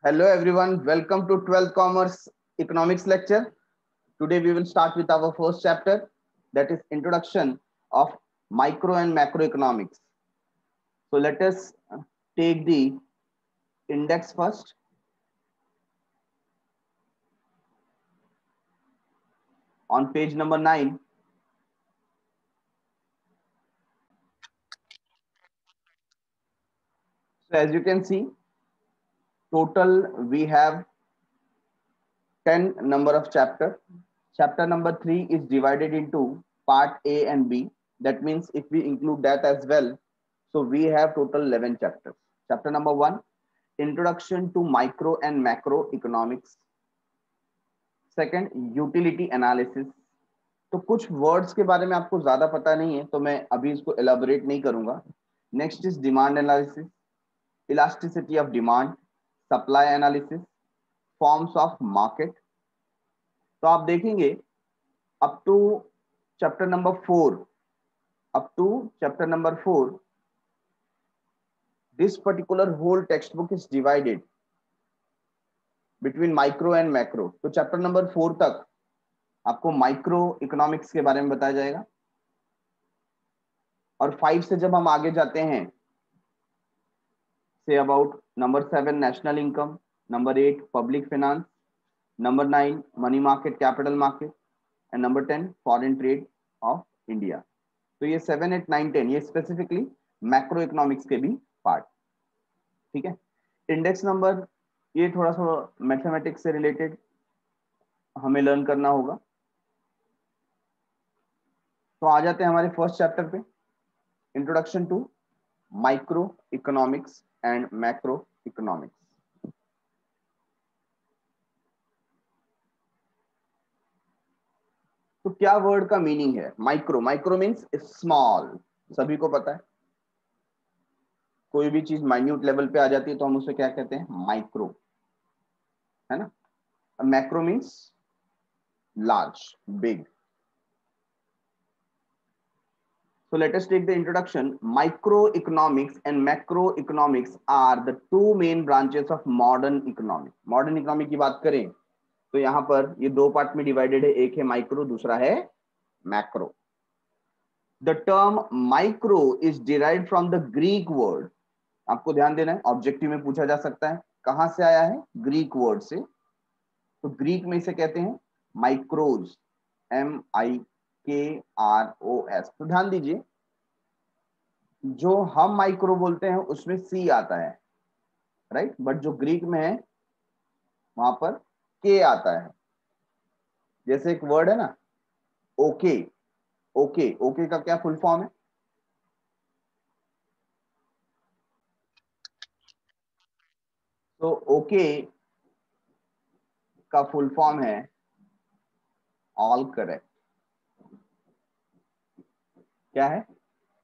Hello everyone, welcome to 12th Commerce Economics lecture. Today we will start with our first chapter, that is Introduction of Micro and Macroeconomics. So let us take the index first. On page number 9. So as you can see, total we have 10 number of chapter. Chapter number 3 is divided into part A and B. That means if we include that as well, so we have total 11 chapters. Chapter number 1, Introduction to Micro and Macro Economics. Second, Utility Analysis. तो कुछ words के बारे में आपको ज्यादा पता नहीं है तो मैं अभी इसको एलाबोरेट नहीं करूंगा. Next is demand analysis, elasticity of demand, supply analysis, forms of market. तो आप देखेंगे up to chapter number 4, this particular whole textbook is divided between micro and macro. तो चैप्टर नंबर 4 तक आपको माइक्रो इकोनॉमिक्स के बारे में बताया जाएगा और 5 से जब हम आगे जाते हैं, say about number 7 national income, number 8 public finance, number 9 money market capital market and number 10 foreign trade off India. तो ये 7, 8, 9, 10 ये स्पेसिफिकली मैक्रो इकोनॉमिक्स के भी पार्ट. ठीक है. इंडेक्स नंबर ये थोड़ा सा मैथमेटिक्स से रिलेटेड हमें लर्न करना होगा. तो आ जाते हैं हमारे फर्स्ट चैप्टर पे, introduction to micro economics and macro economics. तो क्या वर्ड का मीनिंग है माइक्रो? माइक्रो मीन्स स्मॉल, सभी को पता है. कोई भी चीज माइन्यूट लेवल पे आ जाती है तो हम उसे क्या कहते हैं? माइक्रो, है ना. Macro means large, big. So let us take the introduction. Microeconomics and macroeconomics are the two main branches of modern economic. Modern economic की बात करें तो यहाँ पर ये दो पार्ट में डिवाइडेड है, एक है माइक्रो, दूसरा है macro. The term micro is derived from the Greek word. आपको ध्यान देना है, ऑब्जेक्टिव में पूछा जा सकता है कहां से आया है? ग्रीक वर्ड से. तो ग्रीक में इसे कहते हैं माइक्रोज, MIKROS. तो ध्यान दीजिए, जो हम माइक्रो बोलते हैं उसमें सी आता है, राइट, बट जो ग्रीक में है वहां पर के आता है. जैसे एक वर्ड है ना, ओके. ओके का क्या फुल फॉर्म है? तो ओके का फुल फॉर्म है ऑल करेक्ट. क्या है?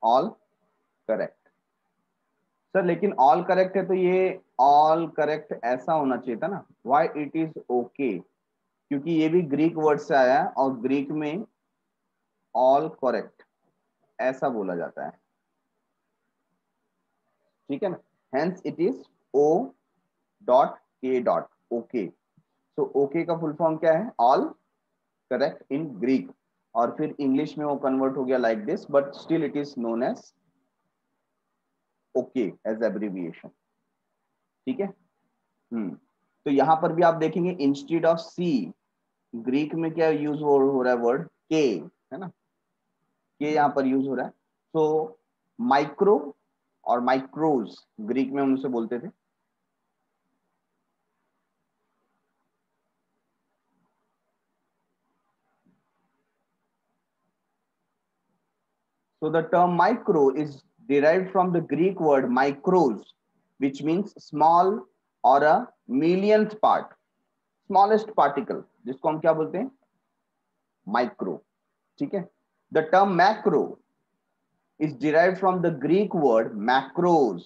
All correct. सर लेकिन ऑल करेक्ट है तो ये ऑल करेक्ट ऐसा होना चाहिए था ना. Why it is okay? क्योंकि ये भी ग्रीक वर्ड से आया है और ग्रीक में ऑल करेक्ट ऐसा बोला जाता है. ठीक है ना. Hence it is O.K. Okay. So okay का फुल फॉर्म क्या है? All correct in Greek. और फिर इंग्लिश में वो कन्वर्ट हो गया like this, but still it is known as okay as abbreviation. ठीक है. तो यहां पर भी आप देखेंगे इंस्टेड ऑफ सी ग्रीक में क्या यूज हो रहा है? वर्ड के, है ना. के यहां पर यूज हो रहा है. तो माइक्रो और माइक्रोज ग्रीक में हम उसे बोलते थे. So the term micro is derived from the Greek word micros, which means small or a millionth part, smallest particle, जिसको हम क्या बोलते हैं? माइक्रो. ठीक है. The term macro is derived from the Greek word macros,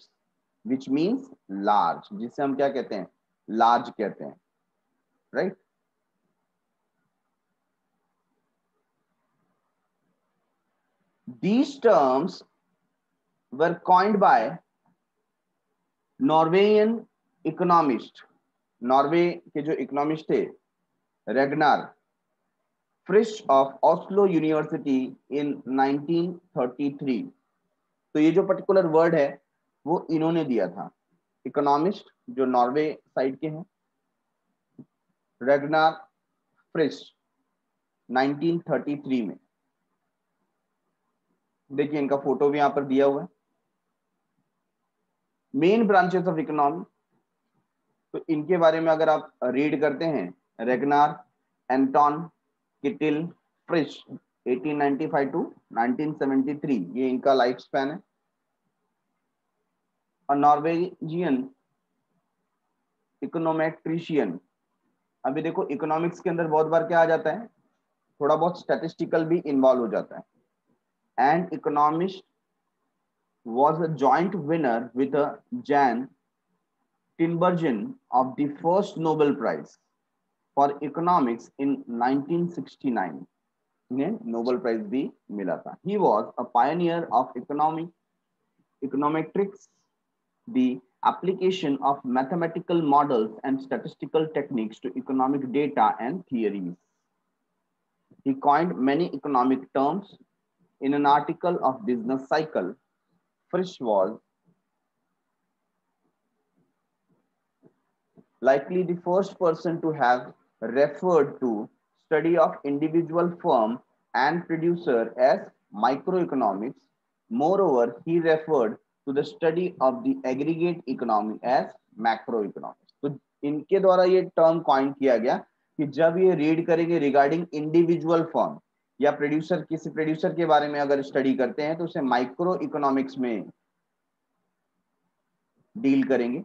which means large, जिसे हम क्या कहते हैं? लार्ज कहते हैं, right. These terms were coined by Norwegian economist Norway के जो इकोनॉमिस्ट थे रेगनार फ्रिश ऑफ ऑस्लो यूनिवर्सिटी इन 1933। तो ये जो पर्टिकुलर वर्ड है वो इन्होंने दिया था, इकोनॉमिस्ट जो नॉर्वे साइड के हैं, रेगनार फ्रिश 1933 में। देखिए इनका फोटो भी यहां पर दिया हुआ है। मेन ब्रांचेस ऑफ इकोनॉमी, तो इनके बारे में अगर आप रीड करते हैं, रेगनार, एंटोन, किटिल, फ्रिश 1895 टू 1973, ये इनका लाइफ स्पैन है। और नॉर्वेजियन इकोनोमेट्रिशियन, अभी देखो इकोनॉमिक्स के अंदर बहुत बार क्या आ जाता है, थोड़ा बहुत स्टैटिस्टिकल भी इन्वॉल्व हो जाता है। And economist was a joint winner with Jan Tinbergen of the first Nobel Prize for Economics in 1969. इन्हें नोबेल प्राइज भी मिला था। He was a pioneer of econometrics, the application of mathematical models and statistical techniques to economic data and theories. He coined many economic terms. In an article of Business Cycle, Frisch was likely the first person to have referred to study of individual firm and producer as microeconomics. Moreover, he referred to the study of the aggregate economy as macroeconomics. तो इनके द्वारा ये term coin किया गया कि जब ये read करेंगे रिगार्डिंग इंडिविजुअल फर्म या प्रोड्यूसर, किसी प्रोड्यूसर के बारे में अगर स्टडी करते हैं तो उसे माइक्रो इकोनॉमिक्स में डील करेंगे।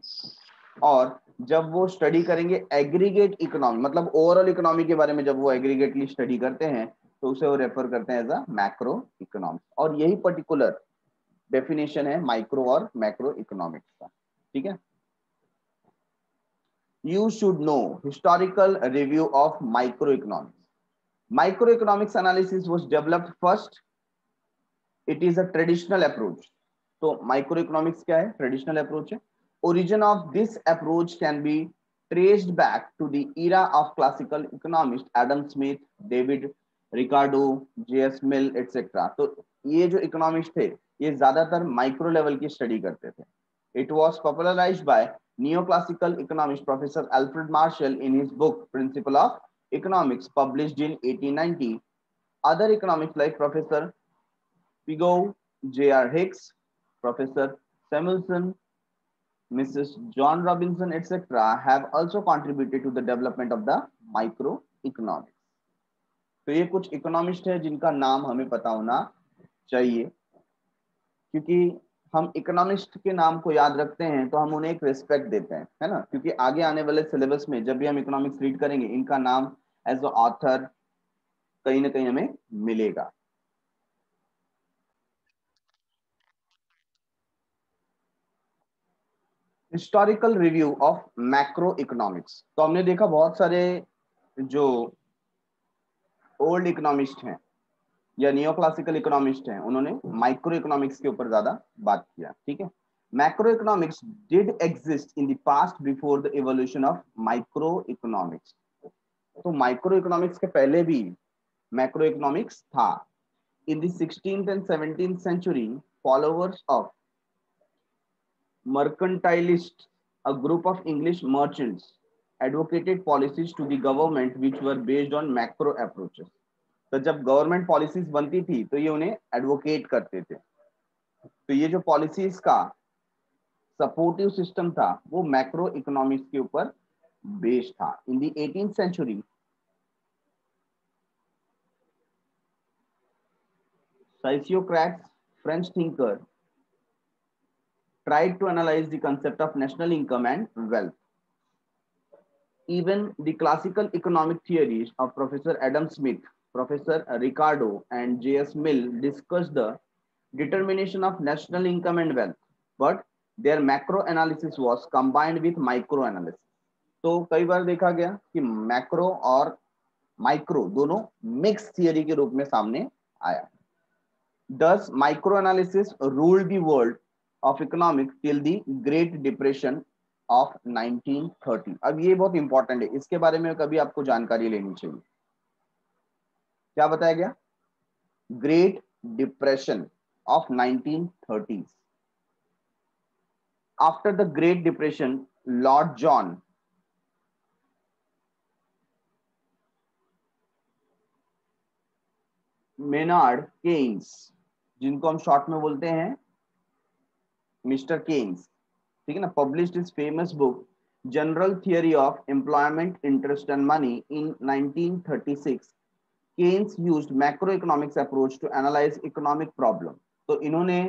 और जब वो स्टडी करेंगे एग्रीगेट इकोनॉमी, मतलब ओवरऑल इकोनॉमी के बारे में जब वो एग्रीगेटली स्टडी करते हैं तो उसे वो रेफर करते हैं एज अ मैक्रो इकोनॉमिक्स। और यही पर्टिकुलर डेफिनेशन है माइक्रो और मैक्रो इकोनॉमिक्स का। ठीक है, you should know historical review of micro economics. Micro economics analysis was developed first, it is a traditional approach. तो माइक्रो इकोनॉमिक्स क्या है? ट्रेडिशनल अप्रोच है। Origin of this approach can be traced back to the era of classical economists Adam Smith, David Ricardo, J.S. Mill, etc. तो ये जो economist थे ये ज्यादातर माइक्रो लेवल की स्टडी करते थे। It was popularized by neoclassical economist Professor Alfred Marshall in his book Principle of Economics, published in 1890. Other economists like Professor Pigou, J.R. Hicks, Professor Samuelson, Mrs. John Robinson, etc., have also contributed to the development of the microeconomics. तो ये कुछ economist है जिनका नाम हमें पता होना चाहिए, क्योंकि हम इकोनॉमिस्ट के नाम को याद रखते हैं तो हम उन्हें एक रिस्पेक्ट देते हैं, है ना। क्योंकि आगे आने वाले सिलेबस में जब भी हम इकोनॉमिक्स रीड करेंगे इनका नाम एज अ ऑथर कहीं ना कहीं हमें मिलेगा। Historical review of macro economics, तो हमने देखा बहुत सारे जो ओल्ड इकोनॉमिस्ट हैं या नियो क्लासिकल इकोनॉमिस्ट हैं उन्होंने माइक्रो इकोनॉमिक्स के ऊपर ज्यादा बात किया। ठीक है, macro economics did exist in the past before the evolution of micro economics. तो माइक्रो इकोनॉमिक्स के पहले भी मैक्रो इकोनॉमिक्स था। In the 16th and 17th century, followers of mercantilists, a group of English merchants, advocated policies to the government which were based on macro approaches. तो जब government policies बनती थी तो ये उन्हें एडवोकेट करते थे। तो ये जो पॉलिसीज का सपोर्टिव सिस्टम था वो मैक्रो इकोनॉमिक्स के ऊपर बेस्ड था। In the 18th century, Sociocrats, French thinker, tried to analyze the concept of national income and wealth. Even the classical economic theories of Professor Adam Smith, Professor Ricardo, and J.S. Mill discussed the determination of national income and wealth, but their macro analysis was combined with micro analysis. तो कई बार देखा गया कि macro और micro दोनों mix theory के रूप में सामने आया। Thus, microanalysis ruled the world of economics till the Great Depression of 1930। अब ये बहुत इंपॉर्टेंट है, इसके बारे में कभी आपको जानकारी लेनी चाहिए। क्या बताया गया? Great Depression of 1930s। After the Great Depression, Lord John Maynard Keynes, जिनको हम शॉर्ट में बोलते हैं मिस्टर केन्स, ठीक है ना, published his famous book General Theory of Employment, Interest and Money in 1936। Keynes used macro economics approach to analyse economic problem. तो इन्होंने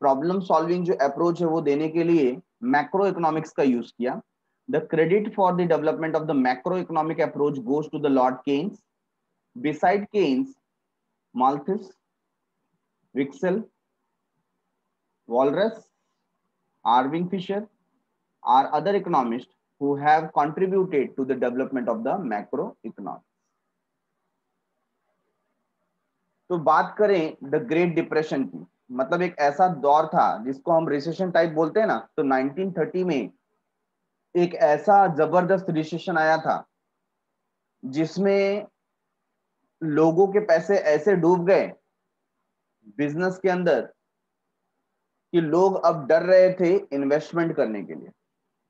प्रॉब्लम सॉल्विंग जो अप्रोच है वो देने के लिए मैक्रो इकोनॉमिक्स का यूज किया। The credit for the development of the macro economic approach goes to the Lord Keynes. Beside Keynes, Malthus, Wicksell, Walras, Irving Fisher are other economists who have contributed to the development of the macroeconomics. तो बात करें the Great depression की, मतलब एक ऐसा दौर था जिसको हम रिसेशन टाइप बोलते हैं ना, तो 1930 में एक ऐसा जबरदस्त रिसेशन आया था जिसमें लोगों के पैसे ऐसे डूब गए बिजनेस के अंदर कि लोग अब डर रहे थे इन्वेस्टमेंट करने के लिए।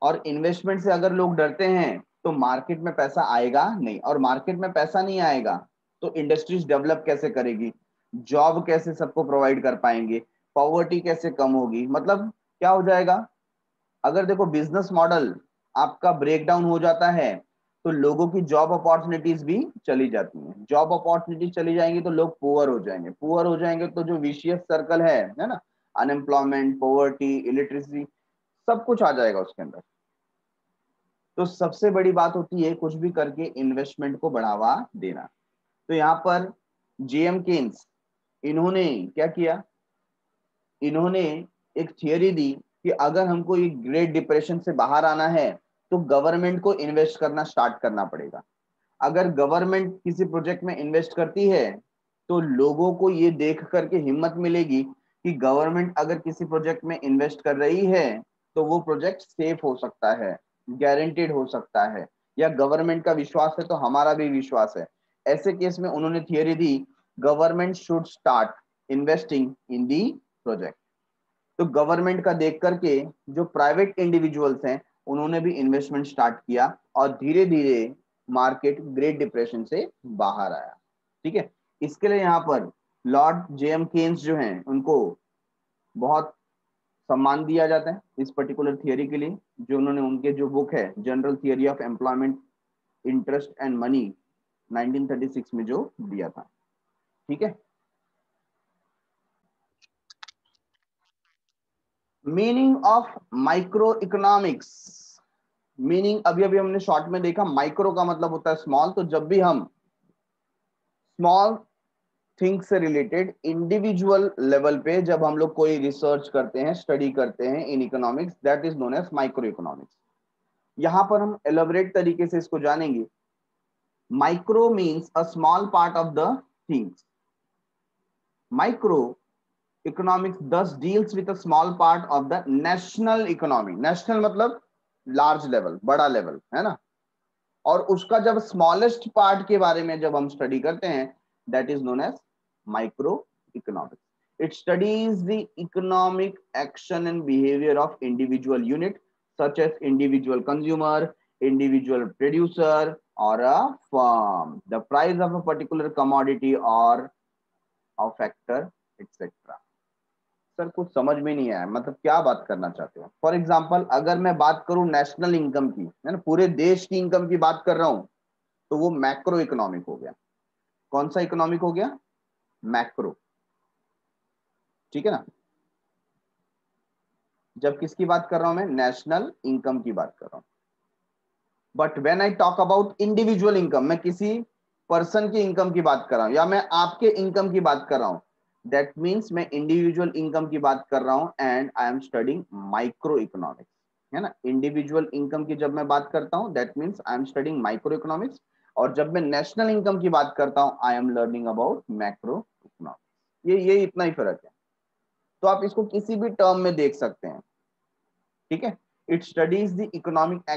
और इन्वेस्टमेंट से अगर लोग डरते हैं तो मार्केट में पैसा आएगा नहीं, और मार्केट में पैसा नहीं आएगा तो इंडस्ट्रीज डेवलप कैसे करेगी, जॉब कैसे सबको प्रोवाइड कर पाएंगे, पॉवर्टी कैसे कम होगी। मतलब क्या हो जाएगा, अगर देखो बिजनेस मॉडल आपका ब्रेकडाउन हो जाता है तो लोगों की जॉब अपॉर्चुनिटीज भी चली जाती हैं। जॉब अपॉर्चुनिटीज चली जाएंगी तो लोग पुअर हो जाएंगे, पुअर हो जाएंगे तो जो विशियस सर्कल है ना, अनएम्प्लॉयमेंट, पॉवर्टी, इलिटरेसी, सब कुछ आ जाएगा उसके अंदर। तो सबसे बड़ी बात होती है कुछ भी करके इन्वेस्टमेंट को बढ़ावा देना। तो यहाँ पर जेएम केन्स, इन्होंने क्या किया, इन्होंने एक थियरी दी कि अगर हमको ये ग्रेट डिप्रेशन से बाहर आना है तो गवर्नमेंट को इन्वेस्ट करना स्टार्ट करना पड़ेगा। अगर गवर्नमेंट किसी प्रोजेक्ट में इन्वेस्ट करती है तो लोगों को ये देख करके हिम्मत मिलेगी कि गवर्नमेंट अगर किसी प्रोजेक्ट में इन्वेस्ट कर रही है तो वो प्रोजेक्ट सेफ हो सकता है, गारंटेड हो सकता है, या गवर्नमेंट का विश्वास है तो हमारा भी विश्वास है। ऐसे केस में उन्होंने theory the government should start investing in the project. तो गवर्नमेंट का देख करके जो प्राइवेट इंडिविजुअल्स हैं उन्होंने भी इन्वेस्टमेंट स्टार्ट किया और धीरे धीरे मार्केट ग्रेट डिप्रेशन से बाहर आया। ठीक है, इसके लिए यहाँ पर लॉर्ड जेएम केन्स जो हैं उनको बहुत सम्मान दिया जाता है इस पर्टिकुलर थियरी के लिए, जो उन्होंने उनके जो बुक है general Theory of Employment, Interest and money 1936 में जो दिया था। ठीक है, meaning of micro economics. Meaning अभी अभी हमने शॉर्ट में देखा, माइक्रो का मतलब होता है स्मॉल। तो जब भी हम स्मॉल थिंग्स से रिलेटेड इंडिविजुअल लेवल पे जब हम लोग कोई रिसर्च करते हैं, स्टडी करते हैं in economics, that is known as micro economics. यहां पर हम एलोबरेट तरीके से इसको जानेंगे। Micro means a small part of the things. Micro economics thus deals with a small part of the national economy। National मतलब लार्ज लेवल, बड़ा level, है ना। और उसका जब स्मॉलेस्ट पार्ट के बारे में जब हम स्टडी करते हैं that is known as micro economics. It studies the economic action and behaviour of individual unit such as individual consumer, individual producer और a firm, the price of a particular commodity और a factor etcetera. Sir कुछ समझ में नहीं आया, मतलब क्या बात करना चाहते हो? फॉर एग्जाम्पल अगर मैं बात करूं नेशनल इनकम की, है ना, पूरे देश की इनकम की बात कर रहा हूं, तो वो मैक्रो इकोनॉमिक हो गया। कौन सा इकोनॉमिक हो गया? मैक्रो। ठीक है ना। जब किसकी बात कर रहा हूं मैं? नेशनल इनकम की बात कर रहा हूं। But when I talk about individual income, मैं किसी पर्सन की इनकम की बात कर रहा हूं या मैं आपके इनकम की बात कर रहा हूं, दैट मीन्स मैं इंडिविजुअल इनकम की बात कर रहा हूं and I am studying micro economics, है ना। इंडिविजुअल इनकम की जब मैं बात करता हूं that means I am studying micro economics, और जब मैं नेशनल इनकम की बात करता हूं I am learning about macro economics. ये इतना ही फर्क है। तो आप इसको किसी भी टर्म में देख सकते हैं। ठीक है, it studies the economic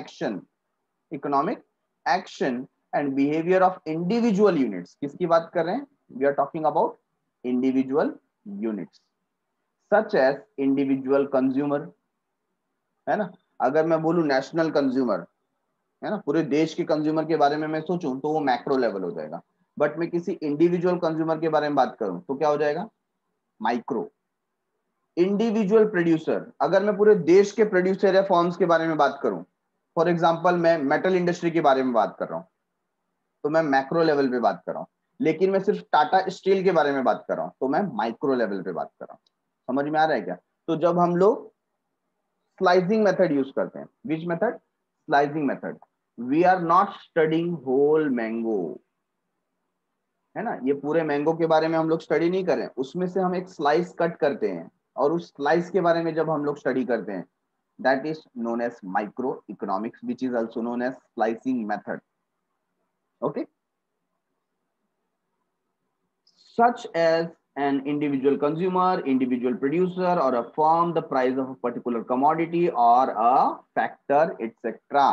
action and behaviour of individual units. किसकी बात कर रहे हैं? We are talking about individual units such as individual consumer, है ना। अगर मैं बोलूं नेशनल कंज्यूमर, है ना, पूरे देश के कंज्यूमर के बारे में मैं सोचूं तो वो मैक्रो लेवल हो जाएगा, बट मैं किसी इंडिविजुअल कंज्यूमर के बारे में बात करूं तो क्या हो जाएगा? माइक्रो। इंडिविजुअल प्रोड्यूसर, अगर मैं पूरे देश के प्रोड्यूसर या फॉर्म्स के बारे में बात करूं, फॉर एग्जांपल मैं मेटल इंडस्ट्री के बारे में बात कर रहा हूं तो मैं मैक्रो लेवल पे बात कर रहा हूं, लेकिन मैं सिर्फ टाटा स्टील के बारे में बात कर रहा हूं तो मैं माइक्रो लेवल पे बात कर रहा हूं। समझ में आ रहा है क्या? तो जब हम लोग स्लाइसिंग मेथड यूज करते हैं, which method? Slicing method. We are not studying whole mango, है ना, ये पूरे मैंगो के बारे में हम लोग स्टडी नहीं कर रहे हैं, उसमें से हम एक स्लाइस कट करते हैं और उस स्लाइस के बारे में जब हम लोग स्टडी करते हैं, that is known as micro economics, which is also known as slicing method. Okay, such as an individual consumer, individual producer, or a firm, the price of a particular commodity or a factor, etc.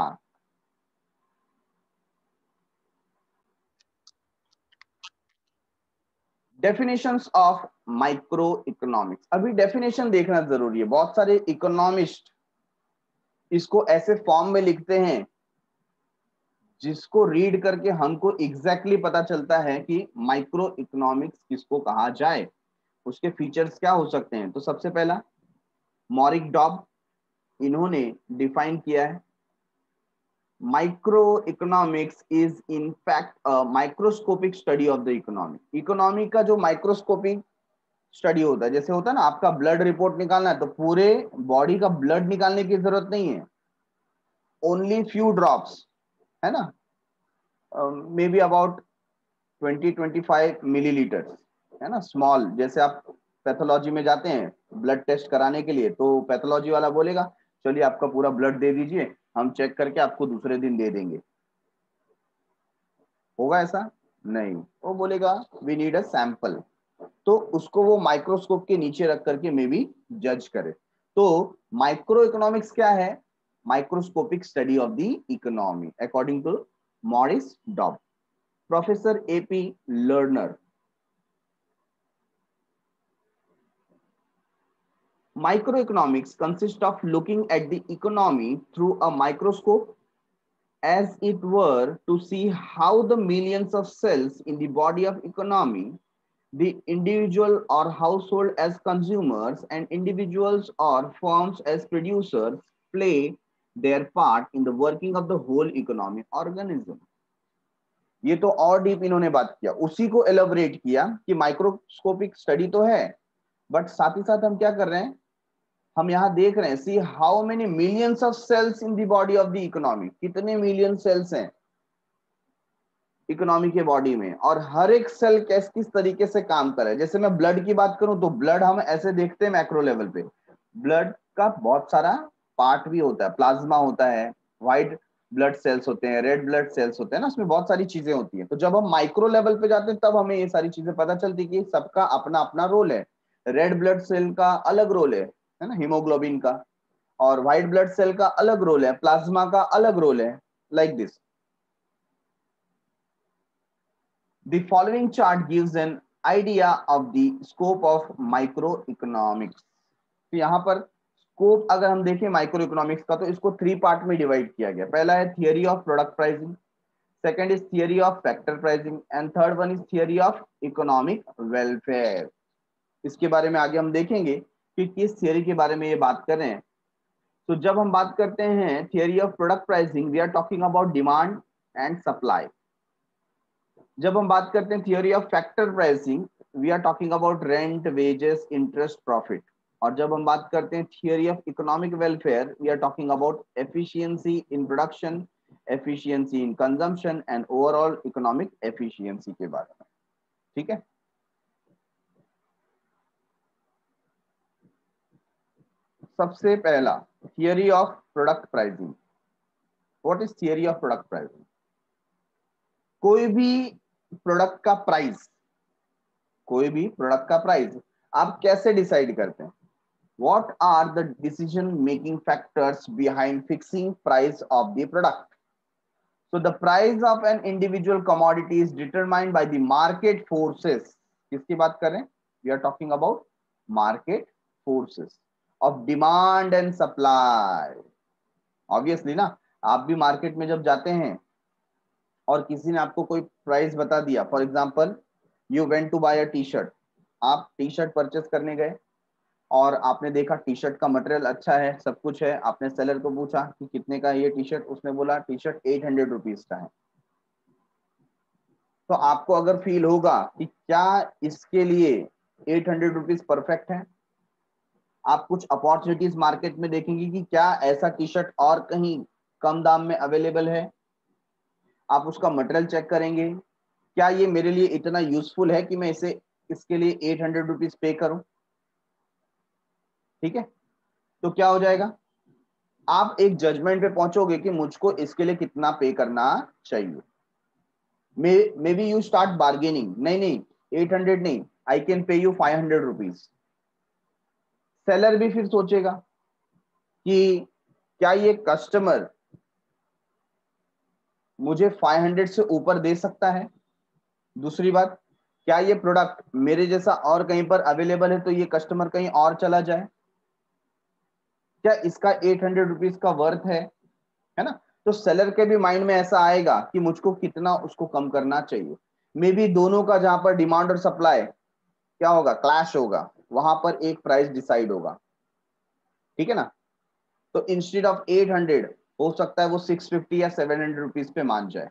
Definitions of micro economics. अभी definition देखना जरूरी है, बहुत सारे economist इसको ऐसे form में लिखते हैं जिसको रीड करके हमको एग्जैक्टली पता चलता है कि माइक्रो इकोनॉमिक्स किसको कहा जाए, उसके फीचर्स क्या हो सकते हैं। तो सबसे पहला मॉरिक डॉब, इन्होंने डिफाइन किया है micro economics is in fact microscopic study of the economy. Economy का जो माइक्रोस्कोपिक स्टडी होता है, जैसे होता है ना आपका ब्लड रिपोर्ट निकालना है तो पूरे बॉडी का ब्लड निकालने की जरूरत नहीं है, ओनली फ्यू ड्रॉप्स, है ना, मे बी अबाउट 20-25 मिलीलीटर, है ना, स्मॉल। जैसे आप पैथोलॉजी में जाते हैं ब्लड टेस्ट कराने के लिए तो पैथोलॉजी वाला बोलेगा चलिए आपका पूरा ब्लड दे दीजिए, हम चेक करके आपको दूसरे दिन दे देंगे। होगा ऐसा? नहीं, वो बोलेगा वी नीड अ सैंपल, तो उसको वो माइक्रोस्कोप के नीचे रख करके मे बी जज करे। तो माइक्रो इकोनॉमिक्स क्या है? Microscopic study of the economy according to Maurice Dobb. Professor A P Lerner, microeconomics consists of looking at the economy through a microscope as it were to see how the millions of cells in the body of economy, the individual or household as consumers and individuals or firms as producers play their part in the working of the whole economic organism। ये तो और deep इन्होंने बात किया, उसी को elaborate किया कि माइक्रोस्कोपिक स्टडी तो है बट साथ ही साथ हम क्या कर रहे हैं, हम यहाँ देख रहे हैं see how many millions of cells in the body of the economy, कितने मिलियन सेल्स हैं इकोनॉमी के बॉडी में और हर एक सेल किस तरीके से काम कर रहा है। जैसे मैं ब्लड की बात करूं तो ब्लड हम ऐसे देखते हैं मैक्रो लेवल पे, ब्लड का बहुत सारा पार्ट भी होता है, प्लाज्मा होता है, व्हाइट ब्लड सेल्स होते हैं, रेड ब्लड सेल्स होते हैं ना, उसमें बहुत सारी चीजें होती हैं। तो जब हम माइक्रो लेवल पे जाते हैं तब हमें ये सारी चीजें पता चलती कि सबका अपना अपना रोल है। रेड ब्लड सेल का अलग रोल है ना, हीमोग्लोबिन का, और व्हाइट ब्लड सेल का अलग रोल है, प्लाज्मा का अलग रोल है, like this. The following chart gives an idea of the scope of microeconomics। तो यहाँ पर स्कोप अगर हम देखें माइक्रो इकोनॉमिक्स का तो इसको 3 पार्ट में डिवाइड किया गया। पहला है theory of product pricing, second is theory of factor pricing and third one is theory of economic welfare. इसके बारे में आगे हम देखेंगे कि किस थियरी के बारे में ये बात कर रहे हैं। तो जब हम बात करते हैं theory of product pricing, we are talking about demand and supply. जब हम बात करते हैं theory of factor pricing, we are talking about rent, wages, interest, profit. और जब हम बात करते हैं theory of economic welfare, we are talking about efficiency in production, efficiency in consumption and overall economic efficiency के बारे में। ठीक है, सबसे पहला theory of product pricing. What is theory of product pricing? कोई भी प्रोडक्ट का प्राइस, कोई भी प्रोडक्ट का प्राइस आप कैसे डिसाइड करते हैं? What are the decision making factors behind fixing price of the product? So the price of an individual commodity is determined by the market forces. किसकी बात कर रहे हैं? We are talking about market forces of demand and supply. Obviously ना, आप भी market में जब जाते हैं और किसी ने आपको कोई प्राइस बता दिया, for example you went to buy a T shirt, आप टी शर्ट परचेस करने गए और आपने देखा टी शर्ट का मटेरियल अच्छा है, सब कुछ है, आपने सेलर को पूछा कि कितने का है ये टी शर्ट, उसने बोला टी शर्ट 800 रुपीज का है। तो आपको अगर फील होगा कि क्या इसके लिए 800 रुपीज परफेक्ट है, आप कुछ अपॉर्चुनिटीज मार्केट में देखेंगे कि क्या ऐसा टी शर्ट और कहीं कम दाम में अवेलेबल है, आप उसका मटेरियल चेक करेंगे, क्या ये मेरे लिए इतना यूजफुल है कि मैं इसे इसके लिए 800 रुपीज पे करूं। ठीक है, तो क्या हो जाएगा, आप एक जजमेंट पे पहुंचोगे कि मुझको इसके लिए कितना पे करना चाहिए। May be you start bargaining, नहीं नहीं 800 नहीं, I can pay you 500 rupees. Seller भी फिर सोचेगा कि क्या ये कस्टमर मुझे 500 से ऊपर दे सकता है। दूसरी बात, क्या ये प्रोडक्ट मेरे जैसा और कहीं पर अवेलेबल है तो ये कस्टमर कहीं और चला जाए, क्या इसका 800 रुपीज का वर्थ है ना। तो सेलर के भी माइंड में ऐसा आएगा कि मुझको कितना उसको कम करना चाहिए। मे बी दोनों का जहां पर डिमांड और सप्लाई क्या होगा, क्लैश होगा, वहां पर एक प्राइस डिसाइड होगा। ठीक है ना, तो इंस्टेड ऑफ 800 हो सकता है वो 650 या 700 रुपीज पे मान जाए।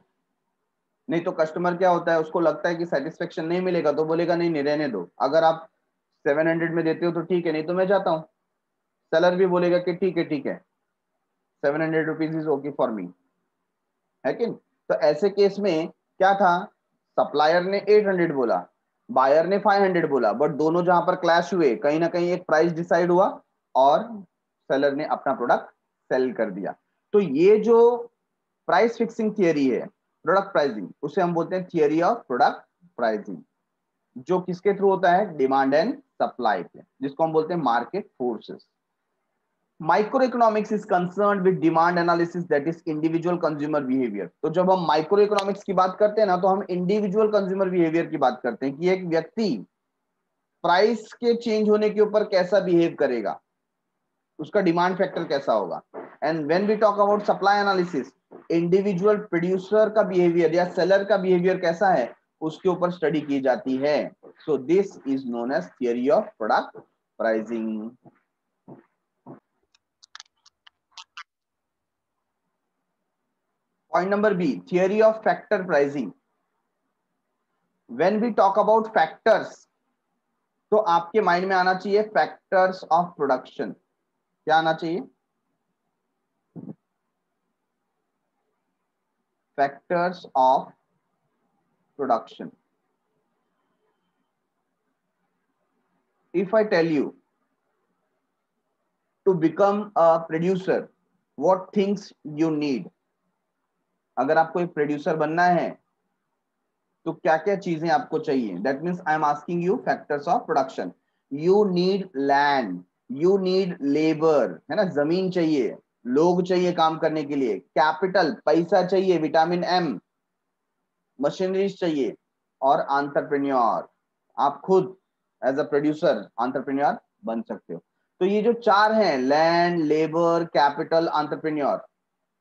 नहीं तो कस्टमर क्या होता है, उसको लगता है कि सेटिस्फेक्शन नहीं मिलेगा तो बोलेगा नहीं नहीं रहने दो, अगर आप 700 में देते हो तो ठीक है, नहीं तो मैं जाता हूँ। सेलर भी बोलेगा कि ठीक है 700 rupees is okay for me, है कि नहीं? तो ऐसे केस में क्या था, सप्लायर ने 800 बोला, बायर ने 500 बोला, बट दोनों जहां पर क्लैश हुए कहीं ना कहीं एक प्राइस डिसाइड हुआ और सेलर ने अपना प्रोडक्ट सेल कर दिया। तो ये जो प्राइस फिक्सिंग थियरी है, प्रोडक्ट प्राइसिंग, उसे हम बोलते हैं थियरी ऑफ प्रोडक्ट प्राइसिंग, जो किसके थ्रू होता है, डिमांड एंड सप्लाई के, जिसको हम बोलते हैं market forces. Micro economics is concern with demand analysis, that is individual consumer behaviour. तो जब हम माइक्रो इकोनॉमिक्स की बात करते हैं ना, तो हम इंडिविजुअल कंज्यूमर बिहेवियर की बात करते हैं कि एक व्यक्ति प्राइस के चेंज होने के ऊपर कैसा बिहेव करेगा, उसका डिमांड फैक्टर कैसा होगा। And when we talk about supply analysis, individual producer का बिहेवियर या सेलर का बिहेवियर कैसा है, उसके ऊपर स्टडी की जाती है। So this is known as theory of product pricing. Point number B, theory of factor pricing. When we talk about factors, तो आपके माइंड में आना चाहिए फैक्टर्स ऑफ प्रोडक्शन। क्या आना चाहिए, factors of production. If I tell you to become a producer, what things you need, अगर आपको एक प्रोड्यूसर बनना है तो क्या क्या चीजें आपको चाहिए, that means I am asking you factors of production. You need land, you need labour, है ना, जमीन चाहिए, लोग चाहिए काम करने के लिए, कैपिटल पैसा चाहिए, विटामिन एम, मशीनरीज चाहिए, और एंटरप्रेन्योर, आप खुद एज अ प्रोड्यूसर एंटरप्रेन्योर बन सकते हो। तो ये जो चार हैं, लैंड, लेबर, कैपिटल, एंटरप्रेन्योर,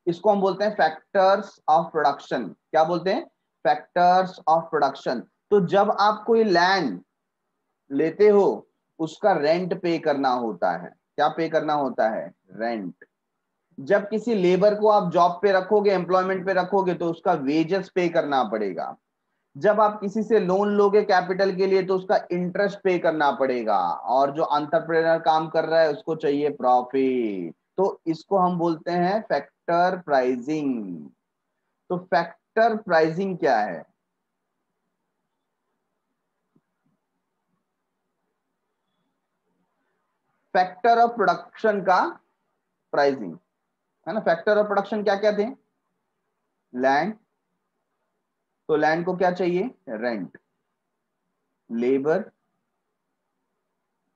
इसको हम बोलते हैं फैक्टर्स ऑफ प्रोडक्शन। क्या बोलते हैं, फैक्टर्स ऑफ प्रोडक्शन। तो जब आप कोई लैंड लेते हो, उसका रेंट पे करना होता है। क्या पे करना होता है, रेंट। जब किसी लेबर को आप जॉब पे रखोगे, एम्प्लॉयमेंट पे रखोगे, तो उसका वेजेस पे करना पड़ेगा। जब आप किसी से लोन लोगे कैपिटल के लिए, तो उसका इंटरेस्ट पे करना पड़ेगा, और जो एंटरप्रेन्योर काम कर रहा है उसको चाहिए प्रॉफिट। तो इसको हम बोलते हैं फैक्टर प्राइसिंग। तो फैक्टर प्राइसिंग क्या है, फैक्टर ऑफ प्रोडक्शन का प्राइसिंग, है ना। फैक्टर ऑफ प्रोडक्शन क्या क्या थे, लैंड, तो लैंड को क्या चाहिए, रेंट। लेबर,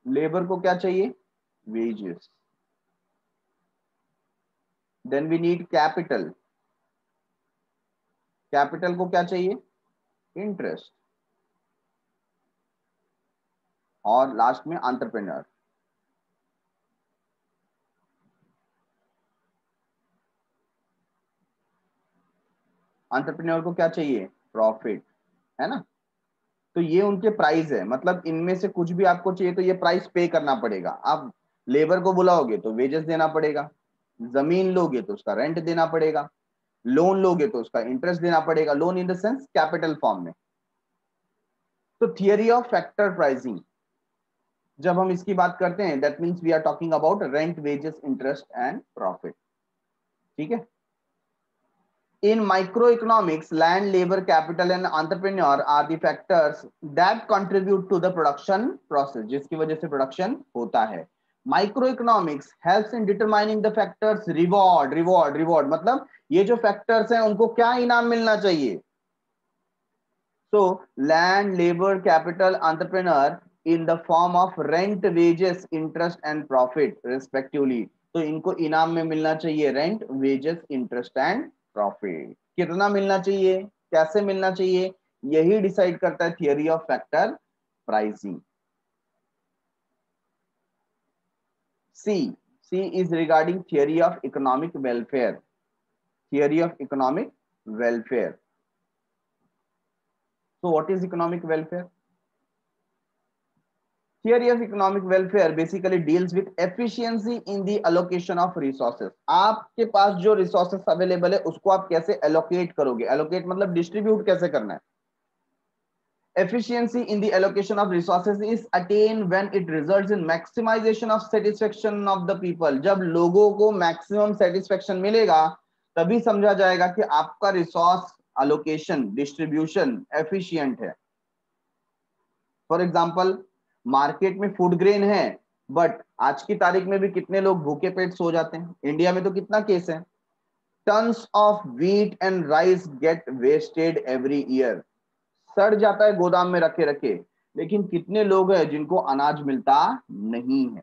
लेबर को क्या चाहिए, wages. Then we need capital. Capital को क्या चाहिए? इंटरेस्ट. और लास्ट में एंटरप्रेन्योर. एंटरप्रेन्योर को क्या चाहिए? प्रॉफिट, है ना? तो ये उनके प्राइस है, मतलब इनमें से कुछ भी आपको चाहिए तो ये प्राइस पे करना पड़ेगा. आप लेबर को बुलाओगे तो वेजेस देना पड़ेगा, जमीन लोगे तो उसका रेंट देना पड़ेगा, लोन लोगे तो उसका इंटरेस्ट देना पड़ेगा. Loan in the sense capital form में. तो थियरी ऑफ फैक्टर प्राइसिंग जब हम इसकी बात करते हैं, that means we are talking about rent, wages, interest and profit. ठीक है. In microeconomics, land, labor, capital and entrepreneur are the factors that contribute to the production process, जिसकी वजह से प्रोडक्शन होता है. Microeconomics helps in determining the factors reward मतलब ये जो फैक्टर्स हैं उनको क्या इनाम मिलना चाहिए. So land, labor, capital, entrepreneur in the form of rent, wages, interest and profit respectively. तो इनको इनाम में मिलना चाहिए rent, wages, interest and profit. कितना मिलना चाहिए, कैसे मिलना चाहिए, यही डिसाइड करता है theory of factor pricing. C is regarding theory of economic welfare. Theory of economic welfare. So what is economic welfare? Theory of economic welfare basically deals with efficiency in the allocation of resources. आपके पास जो resources available है उसको आप कैसे allocate करोगे. allocate मतलब distribute कैसे करना है. Efficiency in the allocation of resources is attained when it results in maximization of satisfaction of the people. जब लोगों को maximum satisfaction मिलेगा तभी समझा जाएगा कि आपका resource allocation distribution efficient है. For example, मार्केट में फूड ग्रेन है बट आज की तारीख में भी कितने लोग भूखे पेट सो जाते हैं. इंडिया में तो कितना केस है. Tons of wheat and rice get wasted every year. सड़ जाता है गोदाम में रखे रखे, लेकिन कितने लोग हैं जिनको अनाज मिलता नहीं है.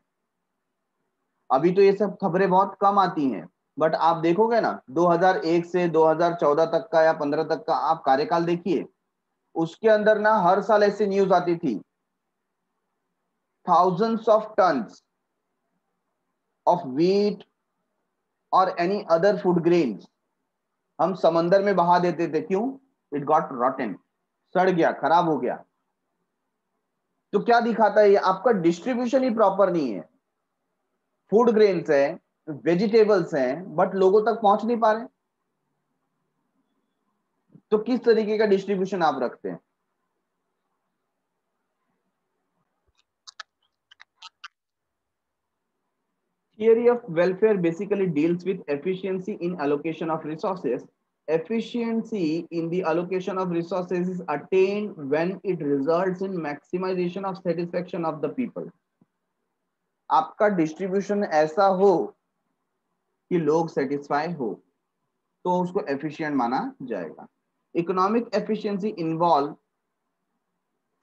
अभी तो ये सब खबरें बहुत कम आती हैं, बट आप देखोगे ना 2001 से 2014 तक का या 15 तक का आप कार्यकाल देखिए, उसके अंदर ना हर साल ऐसी न्यूज आती थी, thousands of tons of wheat or any other food grains हम समंदर में बहा देते थे. क्यों? It got rotten, सड़ गया, खराब हो गया. तो क्या दिखाता है ये? आपका डिस्ट्रीब्यूशन ही प्रॉपर नहीं है. फूड ग्रेन्स है, वेजिटेबल्स हैं, बट लोगों तक पहुंच नहीं पा रहे. तो किस तरीके का डिस्ट्रीब्यूशन आप रखते हैं? Theory of welfare basically deals with efficiency in allocation of resources. Efficiency in the allocation of resources is attained when it results in maximization of satisfaction of the people. आपका डिस्ट्रीब्यूशन ऐसा हो कि लोग satisfy हो तो उसको efficient माना जाएगा. Economic efficiency involve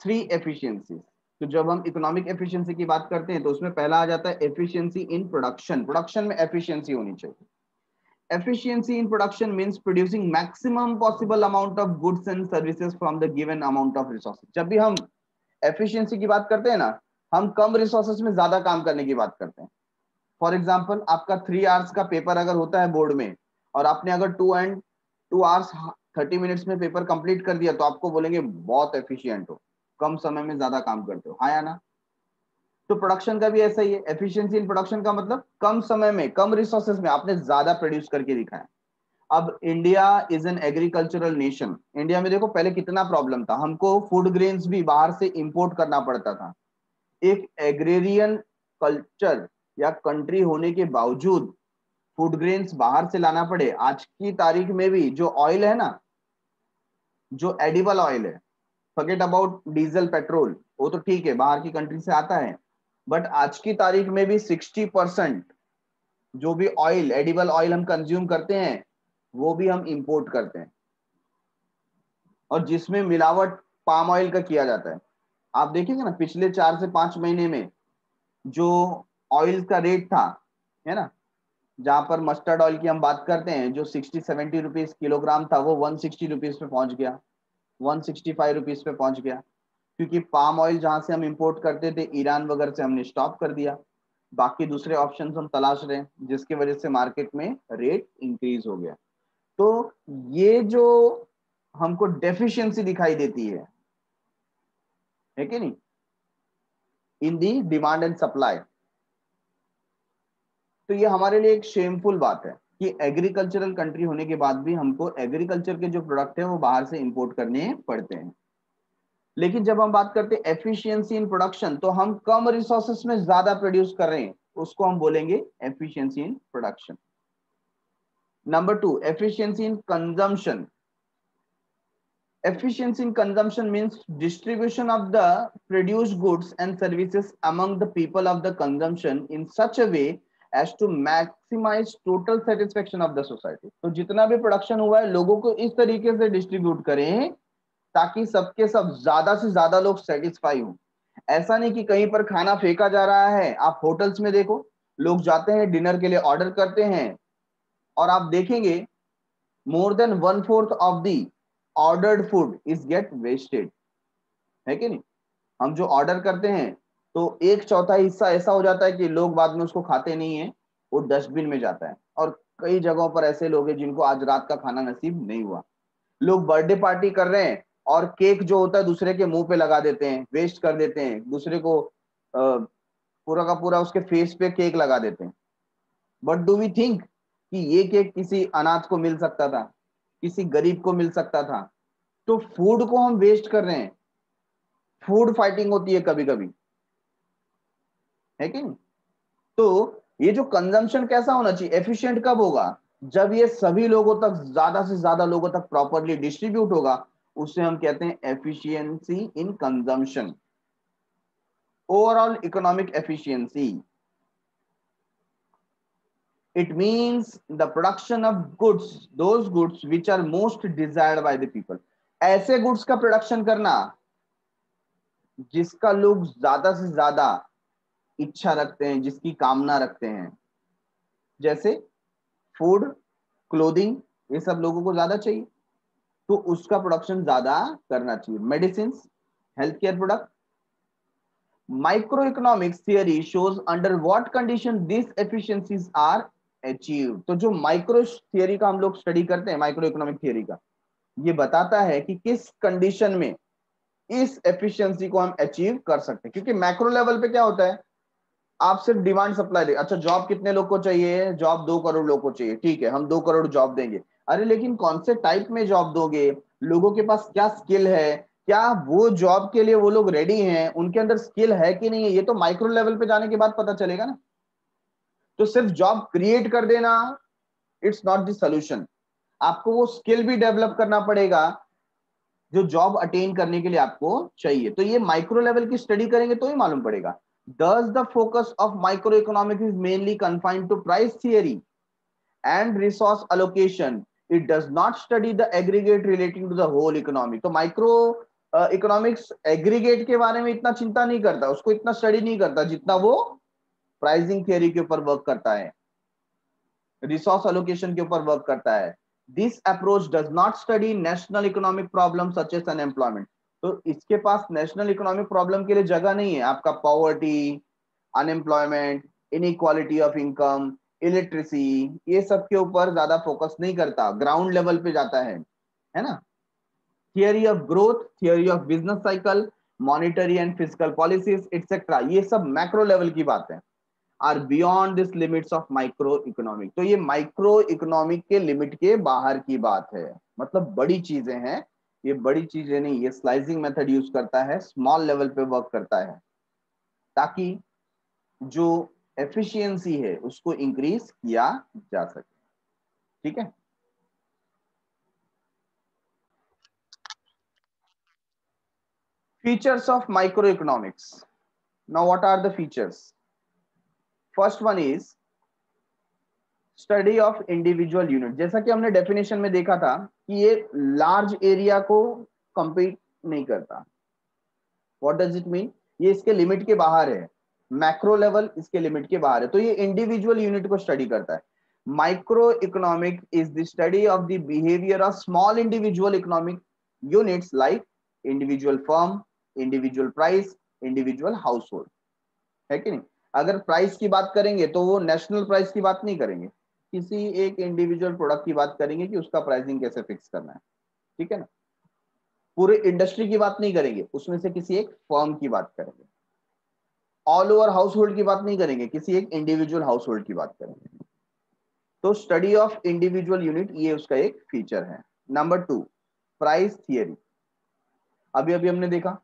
3 efficiencies. तो जब हम इकोनॉमिक एफिशिएंसी की बात करते हैं तो उसमें पहला आ जाता है एफिशिएंसी इन प्रोडक्शन. प्रोडक्शन में एफिशिएंसी होनी चाहिए. Efficiency in production means producing maximum possible amount of goods and services from the given amount of resources. जब भी हम efficiency की बात करते हैं ना, हम कम resources में ज्यादा काम करने की बात करते हैं. फॉर एग्जाम्पल, आपका 3 आवर्स का पेपर अगर होता है बोर्ड में और आपने अगर 2 आवर्स 30 मिनट्स में पेपर कंप्लीट कर दिया तो आपको बोलेंगे बहुत एफिशिएंट हो, कम समय में ज्यादा काम करते हो. हाँ या ना? तो प्रोडक्शन का भी ऐसा ही है. एफिशिएंसी इन प्रोडक्शन का मतलब कम समय में कम रिसोर्सेज में आपने ज्यादा प्रोड्यूस करके दिखाया. अब India is an agricultural nation. India में देखो पहले कितना प्रॉब्लम था, हमको फूड ग्रेन्स भी बाहर से इंपोर्ट करना पड़ता था. एक एग्रेरियन कल्चर या कंट्री होने के बावजूद फूड ग्रेन्स बाहर से लाना पड़े. आज की तारीख में भी जो ऑयल है ना, जो एडिबल ऑयल है, फॉरगेट अबाउट डीजल पेट्रोल, वो तो ठीक है बाहर की कंट्री से आता है, बट आज की तारीख में भी 60% जो भी ऑयल, एडिबल ऑयल हम कंज्यूम करते हैं वो भी हम इंपोर्ट करते हैं, और जिसमें मिलावट पाम ऑयल का किया जाता है. आप देखेंगे ना पिछले 4 से 5 महीने में जो ऑयल का रेट था, है ना, जहां पर मस्टर्ड ऑयल की हम बात करते हैं, जो 60-70 रुपीज किलोग्राम था, वो 160 रुपीज पे पहुंच गया, 165 रुपीज पे पहुंच गया, क्योंकि पाम ऑयल जहां से हम इंपोर्ट करते थे ईरान वगैरह से, हमने स्टॉप कर दिया। बाकी दूसरे ऑप्शन हम तलाश रहे हैं, जिसकी वजह से मार्केट में रेट इंक्रीज हो गया। तो ये जो हमको डेफिशिएंसी दिखाई देती है कि नहीं, इन दी डिमांड एंड सप्लाई, तो ये हमारे लिए एक शेमफुल बात है कि एग्रीकल्चरल कंट्री होने के बाद भी हमको एग्रीकल्चर के जो प्रोडक्ट है वो बाहर से इंपोर्ट करने पड़ते हैं। लेकिन जब हम बात करते हैं एफिशिएंसी इन प्रोडक्शन, तो हम कम रिसोर्सेस में ज्यादा प्रोड्यूस कर रहे हैं, उसको हम बोलेंगे efficiency in production. Number 2, efficiency in consumption. Efficiency in consumption means distribution of the produced goods and services among the people of the consumption in such a way as to maximize total satisfaction of the society। तो जितना भी production हुआ है लोगों को इस तरीके से डिस्ट्रीब्यूट करें ताकि सबके सब ज्यादा से ज्यादा लोग सेटिस्फाई हो। ऐसा नहीं कि कहीं पर खाना फेंका जा रहा है। आप होटल्स में देखो, लोग जाते हैं डिनर के लिए, ऑर्डर करते हैं, और आप देखेंगे more than 1/4 of the ordered food is get wasted, है कि नहीं। हम जो ऑर्डर करते हैं तो 1/4 हिस्सा ऐसा हो जाता है कि लोग बाद में उसको खाते नहीं है, वो डस्टबिन में जाता है। और कई जगहों पर ऐसे लोग हैं जिनको आज रात का खाना नसीब नहीं हुआ। लोग बर्थडे पार्टी कर रहे हैं और केक जो होता है दूसरे के मुंह पे लगा देते हैं, वेस्ट कर देते हैं, दूसरे को पूरा का पूरा उसके फेस पे केक लगा देते हैं। बट डू वी थिंक कि ये केक किसी अनाथ को मिल सकता था, किसी गरीब को मिल सकता था? तो फूड को हम वेस्ट कर रहे हैं। फूड फाइटिंग होती है कभी कभी, है कि नहीं। तो ये जो कंजम्पशन कैसा होना चाहिए, एफिशिएंट कब होगा, जब ये सभी लोगों तक, ज्यादा से ज्यादा लोगों तक प्रॉपरली डिस्ट्रीब्यूट होगा, उसे हम कहते हैं efficiency in consumption. Overall economic efficiency, it means the production of goods, those goods which are most desired by the people। ऐसे गुड्स का प्रोडक्शन करना जिसका लोग ज्यादा से ज्यादा इच्छा रखते हैं, जिसकी कामना रखते हैं, जैसे फूड, क्लोथिंग, ये सब लोगों को ज्यादा चाहिए, तो उसका प्रोडक्शन ज्यादा करना चाहिए। Medicine, health care product. Micro economics theory shows under what condition this efficiencies are achieve. तो जो माइक्रो थियरी का हम लोग स्टडी करते हैं, माइक्रो इकोनॉमिक थियरी का, ये बताता है कि किस कंडीशन में इस एफिशिएंसी को हम अचीव कर सकते हैं। क्योंकि मैक्रो लेवल पे क्या होता है, आप सिर्फ डिमांड सप्लाई दे, अच्छा जॉब कितने लोग को चाहिए, जॉब 2 करोड़ लोग को चाहिए, ठीक है हम 2 करोड़ जॉब देंगे। अरे लेकिन कौन से टाइप में जॉब दोगे, लोगों के पास क्या स्किल है, क्या वो जॉब के लिए वो लोग रेडी हैं, उनके अंदर स्किल है कि नहीं है, ये तो माइक्रो लेवल पे जाने के बाद पता चलेगा ना। तो सिर्फ जॉब क्रिएट कर देना इट्स नॉट द सॉल्यूशन। आपको वो स्किल भी डेवलप करना पड़ेगा जो जॉब अटेन करने के लिए आपको चाहिए। तो ये माइक्रो लेवल की स्टडी करेंगे तो ही मालूम पड़ेगा। Thus the focus of microeconomics is mainly confined to price theory and resource allocation. It does not study the aggregate relating to the whole economy। तो माइक्रो इकोनॉमिक्स एग्रीगेट के बारे में इतना चिंता नहीं करता, उसको इतना स्टडी नहीं करता जितना वो प्राइसिंग थियरी के ऊपर वर्क करता है, रिसोर्स एलोकेशन के ऊपर वर्क करता है। This approach does not study national economic problem such as unemployment. तो इसके पास नेशनल इकोनॉमिक प्रॉब्लम के लिए जगह नहीं है। आपका poverty, unemployment, inequality of income, illiteracy, ये सब के ऊपर ज्यादा फोकस नहीं करता, ग्राउंड लेवल पे जाता है ना। Theory of growth, theory of business cycle, monetary and physical policies etcetera, ये सब मैक्रो लेवल की बात है, are beyond this limits of micro economic. तो ये माइक्रो इकोनॉमिक के लिमिट के बाहर की बात है, मतलब बड़ी चीजें हैं, ये बड़ी चीजें नहीं। ये स्लाइसिंग मेथड यूज करता है, स्मॉल लेवल पे वर्क करता है ताकि जो एफिशिएंसी है उसको इंक्रीज किया जा सके। ठीक है। Features of micro economics. Now what are the features? First one is study of individual unit. जैसा कि हमने डेफिनेशन में देखा था कि ये लार्ज एरिया को कंपीट नहीं करता। What does it mean? ये इसके लिमिट के बाहर है। मैक्रो लेवल इसके लिमिट के बाहर है, तो ये इंडिविजुअल यूनिट को स्टडी करता है। Micro economic is the study of the behaviour of small individual economic units like individual firm, individual price, individual house hold, है कि नहीं। अगर प्राइस की बात करेंगे तो वो नेशनल प्राइस की बात नहीं करेंगे, किसी एक इंडिविजुअल प्रोडक्ट की बात करेंगे कि उसका प्राइसिंग कैसे फिक्स करना है, ठीक है ना। पूरे इंडस्ट्री की बात नहीं करेंगे, उसमें से किसी एक फर्म की बात करेंगे। ऑल ओवर हाउस होल्ड की बात नहीं करेंगे, किसी एक इंडिविजुअल हाउस होल्ड की बात करेंगे। तो स्टडी ऑफ इंडिविजुअल यूनिट ये उसका एक फीचर है। Number 2, price theory. अभी अभी हमने देखा,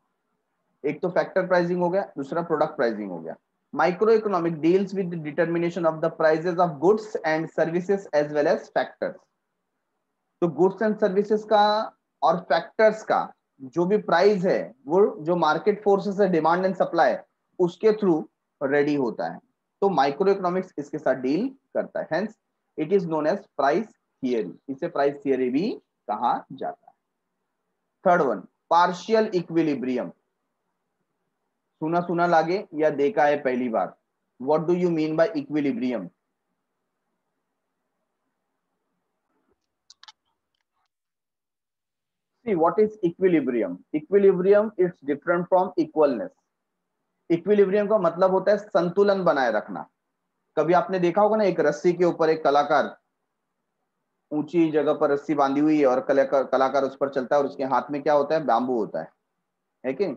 एक तो फैक्टर प्राइसिंग हो गया, दूसरा प्रोडक्ट प्राइसिंग हो गया। Micro economic deals with determination of the prices of goods and services as well as factors. तो गुड्स एंड सर्विसेज का और फैक्टर्स का जो भी प्राइस है वो जो मार्केट फोर्सेस है, डिमांड एंड सप्लाई, उसके थ्रू रेडी होता है। तो माइक्रो इकोनॉमिक्स इसके साथ डील करता है, hence it is known as price theory. इसे प्राइस थियरी भी कहा जाता है। Third one, partial equilibrium. सुना सुना लागे या देखा है पहली बार? What do you mean by equilibrium? See, what is equilibrium? Equilibrium is different from equalness. Equilibrium का मतलब होता है संतुलन बनाए रखना। कभी आपने देखा होगा ना, एक रस्सी के ऊपर एक कलाकार ऊंची जगह पर रस्सी बांधी हुई है और कलाकार उस पर चलता है और उसके हाथ में क्या होता है? बैम्बू होता है कि नहीं?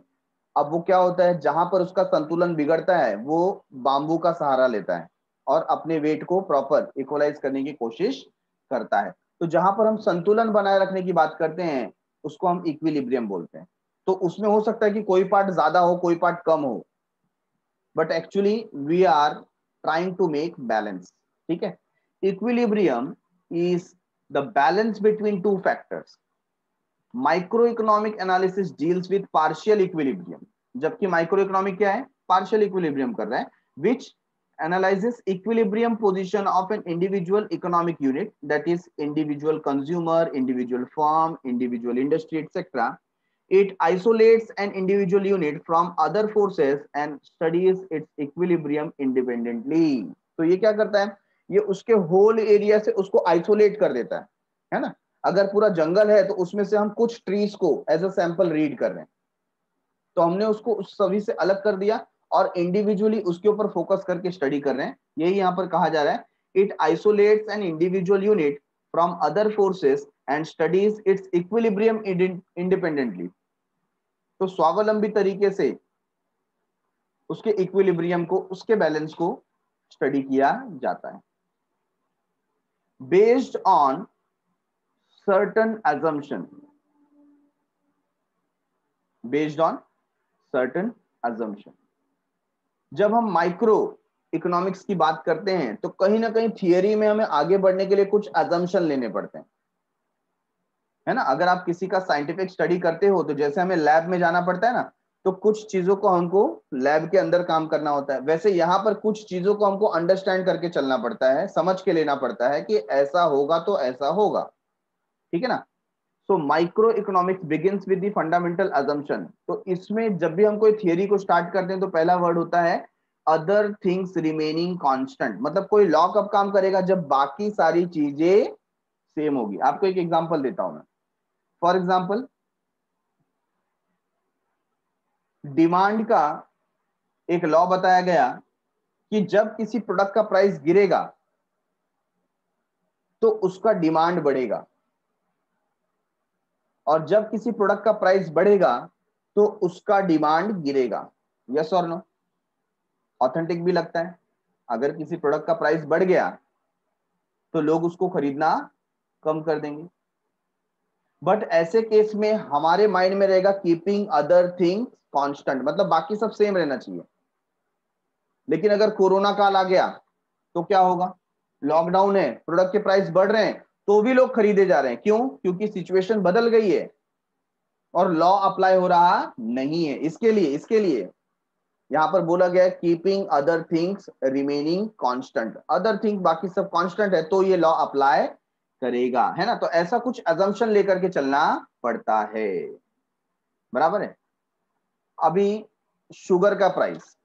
अब वो क्या होता है, जहां पर उसका संतुलन बिगड़ता है वो बाम्बू का सहारा लेता है और अपने वेट को प्रॉपर इक्वलाइज करने की कोशिश करता है। तो जहां पर हम संतुलन बनाए रखने की बात करते हैं उसको हम इक्विलिब्रियम बोलते हैं। तो उसमें हो सकता है कि कोई पार्ट ज्यादा हो, कोई पार्ट कम हो, but actually we are trying to make balance, ठीक है। Equilibrium is the balance between two factors. Micro economic analysis deals with partial equilibrium, जबकि माइक्रो इकोनॉमिक क्या है? पार्शियल इक्विलिब्रियम कर रहा है, विच analyzes equilibrium position of an individual economic unit, that is individual consumer, individual firm, individual industry, etc. It isolates an individual unit from other forces and studies its equilibrium independently. तो ये क्या करता है? ये उसके होल एरिया से उसको isolate कर देता है ना। अगर पूरा जंगल है तो उसमें से हम कुछ ट्रीज को एज अ सैंपल रीड कर रहे हैं, तो हमने उसको उस सभी से अलग कर दिया और इंडिविजुअली उसके ऊपर फोकस करके स्टडी कर रहे हैं। यही यहाँ पर कहा जा रहा है, it isolates an individual unit from other forces and studies it's equilibrium independently. तो स्वावलंबी तरीके से उसके इक्विलिब्रियम को, उसके बैलेंस को स्टडी किया जाता है based on certain assumption, based on certain assumption। जब हम माइक्रो इकोनॉमिक्स की बात करते हैं तो कहीं ना कहीं थियरी में हमें आगे बढ़ने के लिए कुछ अजम्पशन लेने पड़ते हैं, है ना। अगर आप किसी का साइंटिफिक स्टडी करते हो तो जैसे हमें लैब में जाना पड़ता है ना, तो कुछ चीजों को हमको लैब के अंदर काम करना होता है, वैसे यहाँ पर कुछ चीजों को हमको अंडरस्टैंड करके चलना पड़ता है, समझ के लेना पड़ता है कि ऐसा होगा तो ऐसा होगा, ठीक है ना। So micro economics begins with the fundamental assumption. तो इसमें जब भी हम कोई थियरी को स्टार्ट करते हैं तो पहला वर्ड होता है अदर थिंग्स रिमेनिंग कांस्टेंट। मतलब कोई लॉ कब काम करेगा? जब बाकी सारी चीजें सेम होगी। आपको एक एग्जांपल देता हूं मैं। फॉर एग्जांपल, डिमांड का एक लॉ बताया गया कि जब किसी प्रोडक्ट का प्राइस गिरेगा तो उसका डिमांड बढ़ेगा, और जब किसी प्रोडक्ट का प्राइस बढ़ेगा तो उसका डिमांड गिरेगा। यस और नो? ऑथेंटिक भी लगता है। अगर किसी प्रोडक्ट का प्राइस बढ़ गया तो लोग उसको खरीदना कम कर देंगे, बट ऐसे केस में हमारे माइंड में रहेगा कीपिंग अदर थिंग्स कांस्टेंट, मतलब बाकी सब सेम रहना चाहिए। लेकिन अगर कोरोना काल आ गया तो क्या होगा? लॉकडाउन है, प्रोडक्ट के प्राइस बढ़ रहे हैं, तो भी लोग खरीदे जा रहे हैं। क्यों? क्योंकि सिचुएशन बदल गई है और लॉ अप्लाई हो रहा नहीं है। इसके लिए यहां पर बोला गया keeping other things remaining constant. Other thing बाकी सब कांस्टेंट है तो ये लॉ अप्लाई करेगा, है ना। तो ऐसा कुछ अजम्पशन लेकर के चलना पड़ता है, बराबर है। अभी शुगर का प्राइस,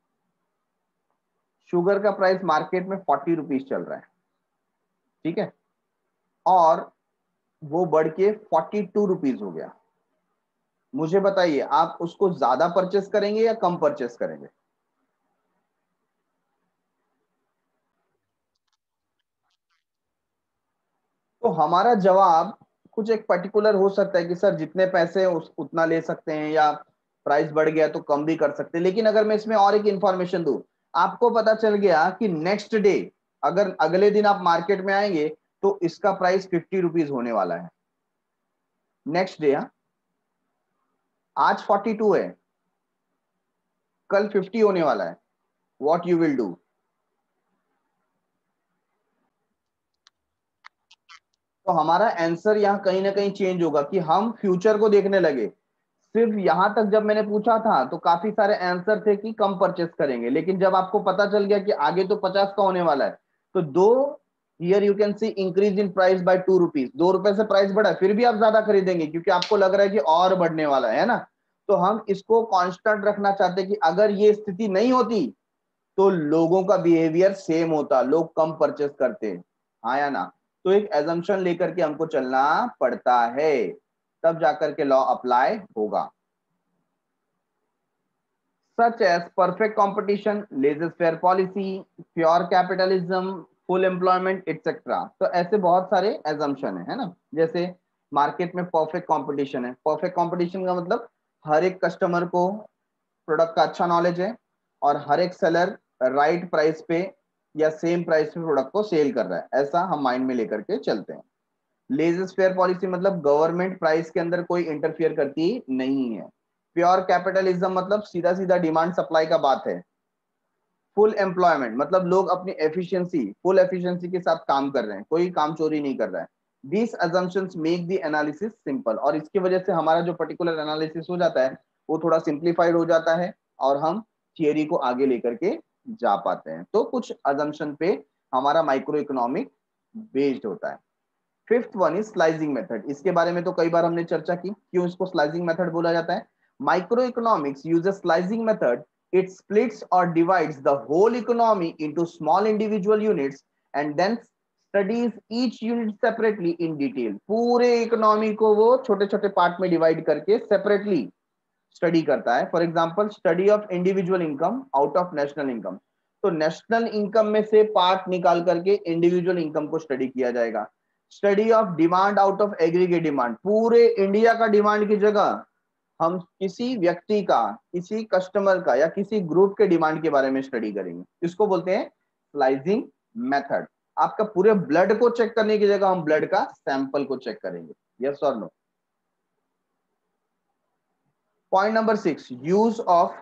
शुगर का प्राइस मार्केट में 40 रुपीज चल रहा है, ठीक है, और वो बढ़ के 42 रुपीज हो गया। मुझे बताइए आप उसको ज्यादा परचेस करेंगे या कम परचेस करेंगे? तो हमारा जवाब कुछ एक पर्टिकुलर हो सकता है कि सर जितने पैसे उतना ले सकते हैं, या प्राइस बढ़ गया तो कम भी कर सकते हैं। लेकिन अगर मैं इसमें और एक इंफॉर्मेशन दूं, आपको पता चल गया कि नेक्स्ट डे, अगर अगले दिन आप मार्केट में आएंगे तो इसका प्राइस 50 रुपीज होने वाला है नेक्स्ट डे। आज 42 है, कल 50 होने वाला है। What you will do? तो हमारा आंसर यहाँ कहीं ना कहीं चेंज होगा कि हम फ्यूचर को देखने लगे। सिर्फ यहां तक जब मैंने पूछा था तो काफी सारे आंसर थे कि कम परचेस करेंगे, लेकिन जब आपको पता चल गया कि आगे तो 50 का होने वाला है, तो दो, here you can see increase in price by 2 rupees. 2 रुपए से प्राइस बढ़ा, फिर भी आप ज्यादा खरीदेंगे क्योंकि आपको लग रहा है कि और बढ़ने वाला है ना। तो हम इसको कांस्टेंट रखना चाहते हैं कि अगर ये स्थिति नहीं होती तो लोगों का बिहेवियर सेम होता, लोग कम परचेस करते। हाँ या ना? तो एक एजम्पशन लेकर के हमको चलना पड़ता है, तब जाकर के लॉ अप्लाई होगा। such as perfect competition, laissez-faire policy, pure capitalism, full employment, etc. तो ऐसे बहुत सारे assumption है ना। जैसे मार्केट में परफेक्ट कंपटीशन है। परफेक्ट कंपटीशन का मतलब हर एक कस्टमर को प्रोडक्ट का अच्छा नॉलेज है और हर एक सेलर राइट प्राइस पे या सेम प्राइस पे प्रोडक्ट को सेल कर रहा है, ऐसा हम माइंड में लेकर के चलते हैं। लेजेस फेयर पॉलिसी मतलब गवर्नमेंट प्राइस के अंदर कोई इंटरफियर करती नहीं है। प्योर कैपिटलिज्म मतलब सीधा सीधा डिमांड सप्लाई का बात है। फुल एम्प्लॉयमेंट मतलब लोग अपनी एफिशिएंसी, फुल एफिशिएंसी के साथ काम कर रहे हैं, कोई काम चोरी नहीं कर रहा है। This assumptions make the analysis simple, और इसकी वजह से हमारा जो पर्टिकुलर एनालिसिस हो जाता है वो थोड़ा सिंप्लीफाइड हो जाता है और हम थियरी को आगे लेकर के जा पाते हैं। तो कुछ assumption पे हमारा माइक्रो इकोनॉमिक बेस्ड होता है। Fifth one is slicing method. इसके बारे में तो कई बार हमने चर्चा की, क्यों इसको स्लाइसिंग मेथड बोला जाता है। Micro economics uses slicing method. It splits और divides the whole economy into small individual units and then studies each unit separately in detail. पूरे इकोनॉमी को वो छोटे छोटे पार्ट में डिवाइड करके सेपरेटली स्टडी करता है। For example study of individual income out of national income. तो नेशनल इनकम में से पार्ट निकाल करके इंडिविजुअल इनकम को स्टडी किया जाएगा। Study of demand out of aggregate demand. पूरे इंडिया का डिमांड की जगह हम किसी व्यक्ति का, किसी कस्टमर का या किसी ग्रुप के डिमांड के बारे में स्टडी करेंगे। इसको बोलते हैं स्लाइसिंग मेथड। आपका पूरे ब्लड को चेक करने की जगह हम ब्लड का सैंपल को चेक करेंगे। यस और no? Point number 6, use of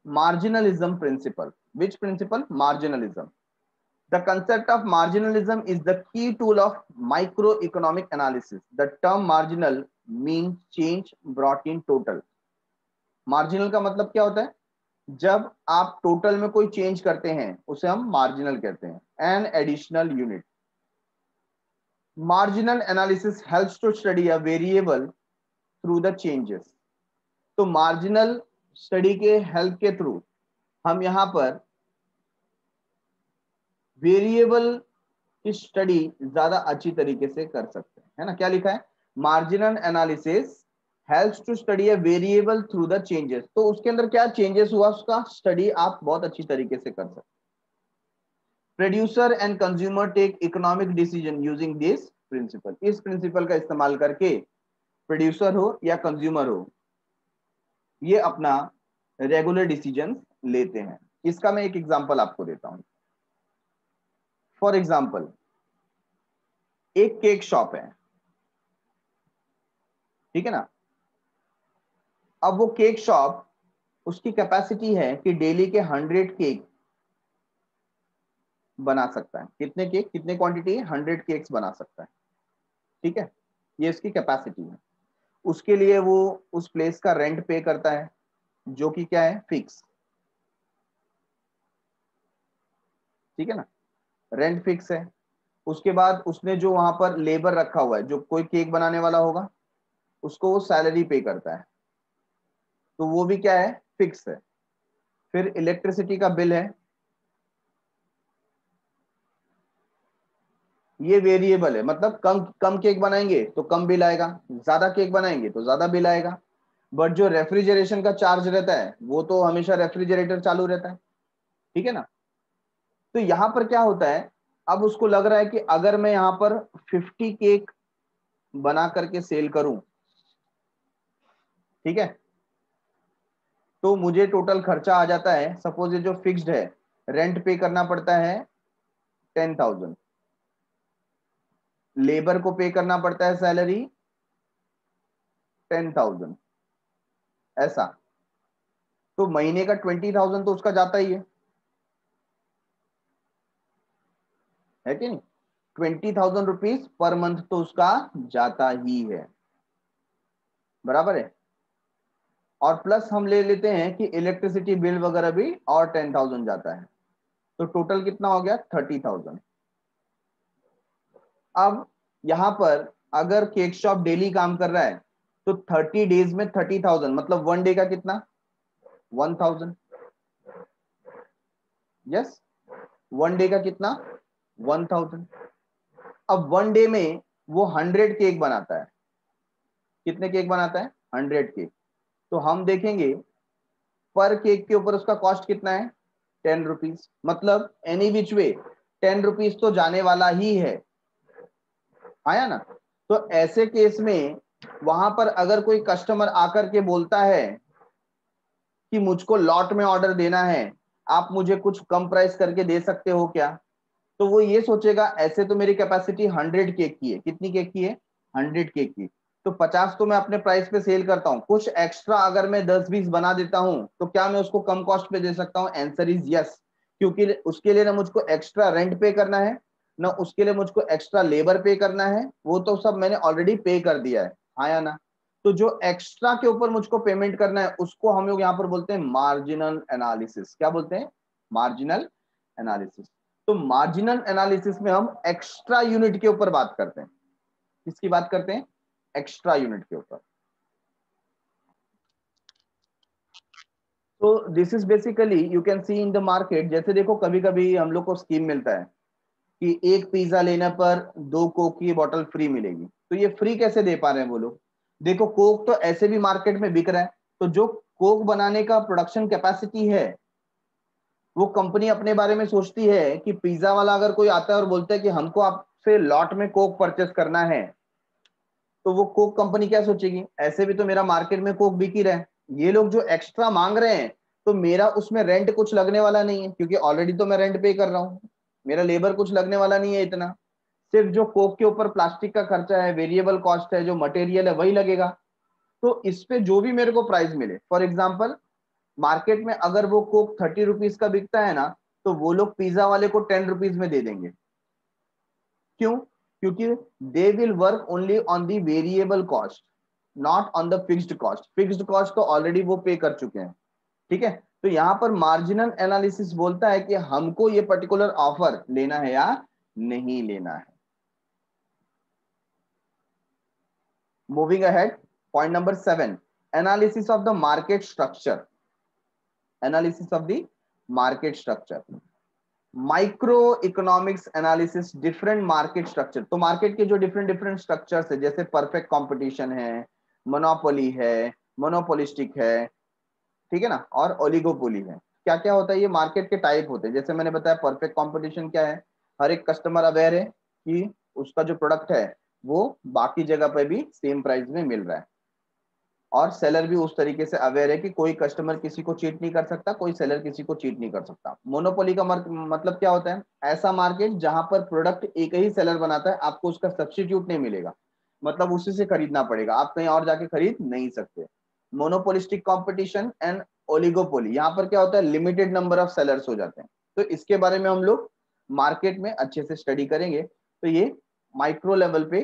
marginalism principle. Which principle? Marginalism. The concept of marginalism is the key tool of microeconomic analysis. The term marginal means change brought in total. Marginal का मतलब क्या होता है? जब आप total में कोई change करते हैं उसे हम मार्जिनल कहते हैं। An additional unit. Marginal analysis helps to study a variable through the changes. तो मार्जिनल स्टडी के हेल्प के थ्रू हम यहां पर वेरिएबल की स्टडी ज्यादा अच्छी तरीके से कर सकते हैं, है ना। क्या लिखा है? Marginal analysis helps to study a variable through the changes. तो उसके अंदर क्या चेंजेस हुआ उसका स्टडी आप बहुत अच्छी तरीके से कर सकते हैं। Producer and consumer take economic decision using this principle. इस प्रिंसिपल का इस्तेमाल करके प्रोड्यूसर हो या कंज्यूमर हो, ये अपना रेगुलर डिसीजन लेते हैं। इसका मैं एक एग्जांपल आपको देता हूं। फॉर एग्जांपल एक केक शॉप है, ठीक है ना। अब वो केक शॉप, उसकी कैपेसिटी है कि डेली के 100 केक बना सकता है। कितने केक, कितने क्वांटिटी है? 100 केक्स बना सकता है, ठीक है। ये इसकी कैपेसिटी है। उसके लिए वो उस प्लेस का रेंट पे करता है जो कि क्या है? फिक्स, ठीक है ना। रेंट फिक्स है। उसके बाद उसने जो वहां पर लेबर रखा हुआ है, जो कोई केक बनाने वाला होगा, उसको वो सैलरी पे करता है, तो वो भी क्या है? फिक्स है। फिर इलेक्ट्रिसिटी का बिल है, ये वेरिएबल है, मतलब कम कम केक बनाएंगे तो कम बिल आएगा, ज्यादा केक बनाएंगे तो ज्यादा बिल आएगा। बट जो रेफ्रिजरेशन का चार्ज रहता है वो तो हमेशा रेफ्रिजरेटर चालू रहता है, ठीक है ना। तो यहां पर क्या होता है, अब उसको लग रहा है कि अगर मैं यहां पर 50 केक बना करके सेल करूं, ठीक है, तो मुझे टोटल खर्चा आ जाता है, सपोज ये जो फिक्स्ड है, रेंट पे करना पड़ता है 10,000, लेबर को पे करना पड़ता है सैलरी 10,000, ऐसा। तो महीने का 20,000 तो उसका जाता ही है कि नहीं। 20,000 रुपीज पर मंथ तो उसका जाता ही है, बराबर है। और प्लस हम ले लेते हैं कि इलेक्ट्रिसिटी बिल वगैरह भी और 10,000 जाता है, तो टोटल कितना हो गया 30,000। अब यहां पर अगर केक शॉप डेली काम कर रहा है तो 30 डेज में 30,000, मतलब वन डे का कितना 1,000। यस, वन डे का कितना 1,000। अब वन डे में वो 100 केक बनाता है, कितने केक बनाता है 100 केक। तो हम देखेंगे पर केक के ऊपर उसका कॉस्ट कितना है 10 रुपीज, मतलब एनी विच वे 10 रुपीज तो जाने वाला ही है, आया ना। तो ऐसे केस में वहां पर अगर कोई कस्टमर आकर के बोलता है कि मुझको लॉट में ऑर्डर देना है, आप मुझे कुछ कम प्राइस करके दे सकते हो क्या, तो वो ये सोचेगा ऐसे तो मेरी कैपेसिटी 100 केक की है, कितनी केक की है 100 केक की, तो 50 तो मैं अपने प्राइस पे सेल करता हूँ, कुछ एक्स्ट्रा अगर मैं 10-20 बना देता हूँ तो क्या मैं उसको कम कॉस्ट पे दे सकता हूँ, आंसर इज यस। क्योंकि उसके लिए ना मुझको एक्स्ट्रा रेंट पे करना है, ना उसके लिए मुझको एक्स्ट्रा लेबर पे करना है, वो तो सब मैंने ऑलरेडी पे कर दिया है, हाँ या ना। तो जो एक्स्ट्रा के ऊपर मुझको पेमेंट करना है उसको हम लोग यहाँ पर बोलते हैं मार्जिनल एनालिसिस। क्या बोलते हैं, मार्जिनल एनालिसिस। तो मार्जिनल एनालिसिस में हम एक्स्ट्रा यूनिट के ऊपर बात करते हैं, किसकी बात करते हैं, एक्स्ट्रा यूनिट के ऊपर। तो this is basically you can see in the market, जैसे देखो कभी कभी हम लोग को स्कीम मिलता है कि एक पिज्जा लेने पर 2 कोक की बॉटल फ्री मिलेगी, तो ये फ्री कैसे दे पा रहे हैं वो लोग। देखो कोक तो ऐसे भी मार्केट में बिक रहा है, तो जो कोक बनाने का प्रोडक्शन कैपेसिटी है वो कंपनी अपने बारे में सोचती है कि पिज्जा वाला अगर कोई आता है और बोलता है कि हमको आपसे लॉट में कोक परचेस करना है, तो वो कोक कंपनी क्या सोचेगी, ऐसे भी तो मेरा मार्केट में कोक बिक ही रहा है, ये लोग जो एक्स्ट्रा मांग रहे हैं तो मेरा उसमें रेंट कुछ लगने वाला नहीं है, क्योंकि ऑलरेडी तो मैं रेंट पे कर रहा हूँ, मेरा लेबर कुछ लगने वाला नहीं है इतना, सिर्फ जो कोक के ऊपर प्लास्टिक का खर्चा है, वेरिएबल कॉस्ट है, जो मटेरियल है वही लगेगा। तो इस पे जो भी मेरे को प्राइस मिले, फॉर एग्जाम्पल मार्केट में अगर वो कोक 30 रुपीज का बिकता है ना, तो वो लोग पिज्जा वाले को 10 रुपीज में दे देंगे। क्यों, क्योंकि they will work only on the variable cost, not on the fixed cost. Fixed cost तो ऑलरेडी वो पे कर चुके हैं, ठीक है। तो यहां पर मार्जिनल एनालिसिस बोलता है कि हमको ये पर्टिकुलर ऑफर लेना है या नहीं लेना है। Moving ahead, point number 7, analysis of the market structure. Analysis of the market structure, micro economics analysis, different market structure. तो मार्केट के जो डिफरेंट डिफरेंट स्ट्रक्चर्स है, जैसे परफेक्ट कंपटीशन है, मोनोपोली है, मोनोपोलिस्टिक है, ठीक है ना, और ओलिगोपोली है। क्या क्या होता है, ये मार्केट के टाइप होते हैं। जैसे मैंने बताया परफेक्ट कंपटीशन क्या है, हर एक कस्टमर अवेयर है कि उसका जो प्रोडक्ट है वो बाकी जगह पर भी सेम प्राइस में मिल रहा है, और सेलर भी उस तरीके से अवेयर है कि कोई कस्टमर किसी को चीट नहीं कर सकता, कोई सेलर किसी को चीट नहीं कर सकता। मोनोपोली का मतलब क्या होता है, ऐसा मार्केट जहां पर प्रोडक्ट एक ही सेलर बनाता है, आपको उसका सब्स्टिट्यूट नहीं मिलेगा, मतलब उसी से खरीदना पड़ेगा, आप कहीं और जाके खरीद नहीं सकते। मोनोपोलिस्टिक कॉम्पिटिशन एंड ओलिगोपोली, यहाँ पर क्या होता है, लिमिटेड नंबर ऑफ सेलर्स हो जाते हैं। तो इसके बारे में हम लोग मार्केट में अच्छे से स्टडी करेंगे, तो ये माइक्रो लेवल पे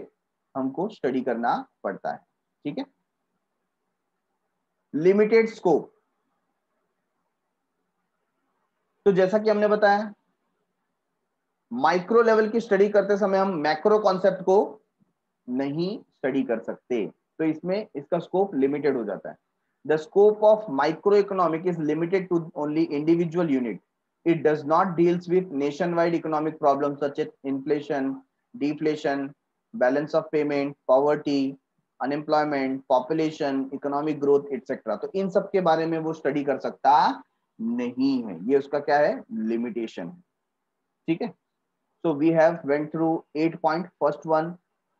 हमको स्टडी करना पड़ता है, ठीक है। लिमिटेड स्कोप, तो जैसा कि हमने बताया माइक्रो लेवल की स्टडी करते समय हम मैक्रो कॉन्सेप्ट को नहीं स्टडी कर सकते, तो इसमें इसका स्कोप लिमिटेड हो जाता है। The scope of micro economic is limited to only individual unit, it does not deals with nationwide economic problems such as inflation, deflation, balance of payment, poverty, unemployment, population, economic growth etcetera. तो इन सब के बारे में वो study कर सकता नहीं है, ये उसका क्या है, लिमिटेशन। ठीक है, so we have went through 8 point. First one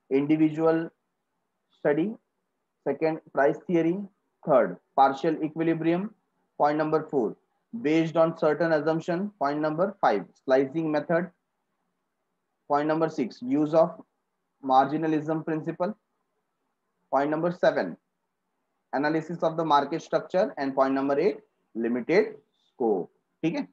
individual study, second price theory, third partial equilibrium, point number 4 based on certain assumption, point number 5 slicing method, point number 6 use of marginalism principle, point number 7 analysis of the market structure, and point number 8 limited scope। ठीक है,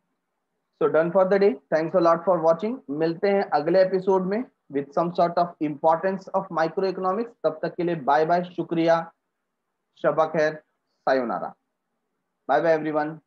so done for the day, thanks a lot for watching। मिलते हैं अगले episode में with some sort of importance of microeconomics। तब तक के लिए बाय बाय, शुक्रिया, शबा खैर, सायोनारा, बाय बाय एवरीवन।